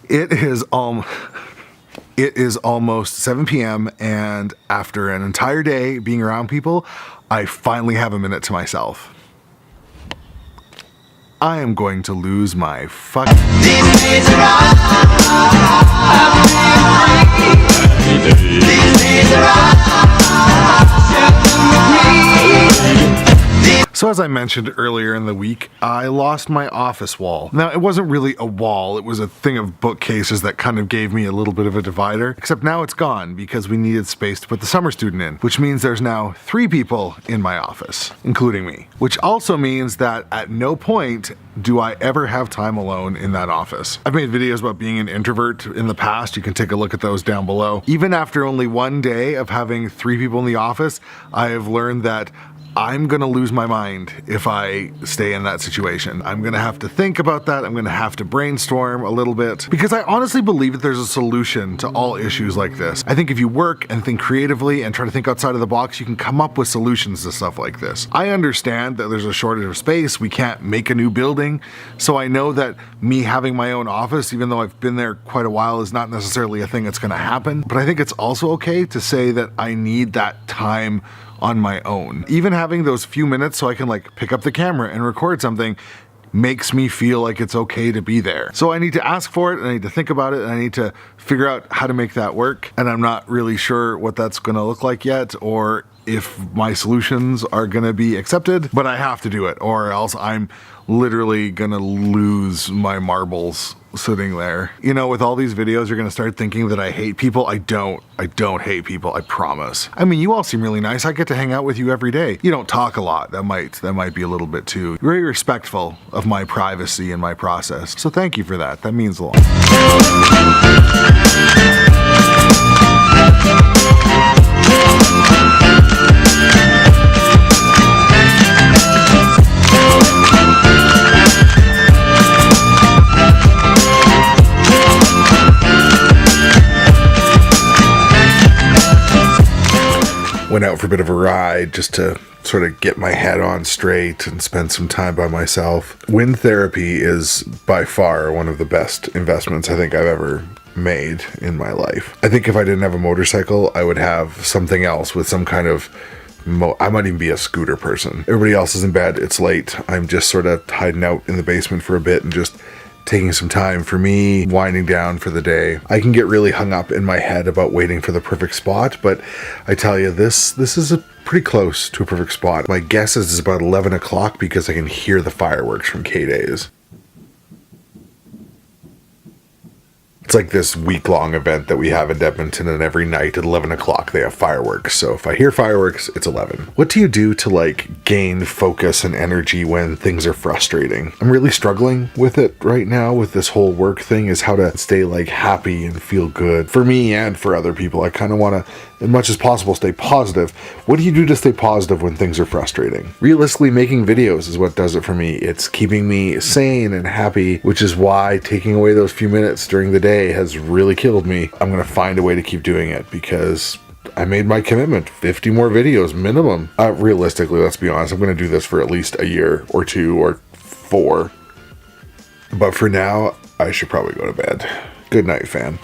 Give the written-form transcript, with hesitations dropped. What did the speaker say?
It is almost 7 p.m. and after an entire day being around people, I finally have a minute to myself. I am going to lose my fuck. These days are So as I mentioned earlier in the week, I lost my office wall. Now, it wasn't really a wall, it was a thing of bookcases that kind of gave me a little bit of a divider, except now it's gone because we needed space to put the summer student in, which means there's now 3 people in my office, including me, which also means that at no point do I ever have time alone in that office. I've made videos about being an introvert in the past. You can take a look at those down below. Even after only one day of having 3 people in the office, I have learned that I'm gonna lose my mind if I stay in that situation. I'm gonna have to think about that. I'm gonna have to brainstorm a little bit because I honestly believe that there's a solution to all issues like this. I think if you work and think creatively and try to think outside of the box, you can come up with solutions to stuff like this. I understand that there's a shortage of space. We can't make a new building. So I know that me having my own office, even though I've been there quite a while, is not necessarily a thing that's gonna happen. But I think it's also okay to say that I need that time on my own. Even having those few minutes so I can like pick up the camera and record something makes me feel like it's okay to be there. So I need to ask for it, and I need to think about it, and I need to figure out how to make that work. And I'm not really sure what that's gonna look like yet, or if my solutions are gonna be accepted, but I have to do it, or else I'm literally gonna lose my marbles sitting there. You know, with all these videos, you're gonna start thinking that I hate people. I don't hate people, I promise. I mean, you all seem really nice. I get to hang out with you every day. You don't talk a lot. That might be a little bit too. You're very respectful of my privacy and my process. So thank you for that. That means a lot. Went out for a bit of a ride just to sort of get my head on straight and spend some time by myself. Wind therapy is by far one of the best investments I think I've ever made in my life. I think if I didn't have a motorcycle, I would have something else with some kind of I might even be a scooter person. Everybody else is in bed, it's late. I'm just sort of hiding out in the basement for a bit and just taking some time for me, winding down for the day. I can get really hung up in my head about waiting for the perfect spot, but I tell you, this is pretty close to a perfect spot. My guess is it's about 11 o'clock because I can hear the fireworks from K-Days. It's like this week-long event that we have in Edmonton, and every night at 11 o'clock they have fireworks. So if I hear fireworks, it's 11. What do you do to like gain focus and energy when things are frustrating? I'm really struggling with it right now with this whole work thing, is how to stay like happy and feel good. For me and for other people, I kind of want to, as much as possible, stay positive. What do you do to stay positive when things are frustrating? Realistically, making videos is what does it for me. It's keeping me sane and happy, which is why taking away those few minutes during the day has really killed me. I'm gonna find a way to keep doing it because I made my commitment. 50 more videos minimum. Realistically, let's be honest, I'm gonna do this for at least a year or 2 or 4. But for now, I should probably go to bed. Good night, fam.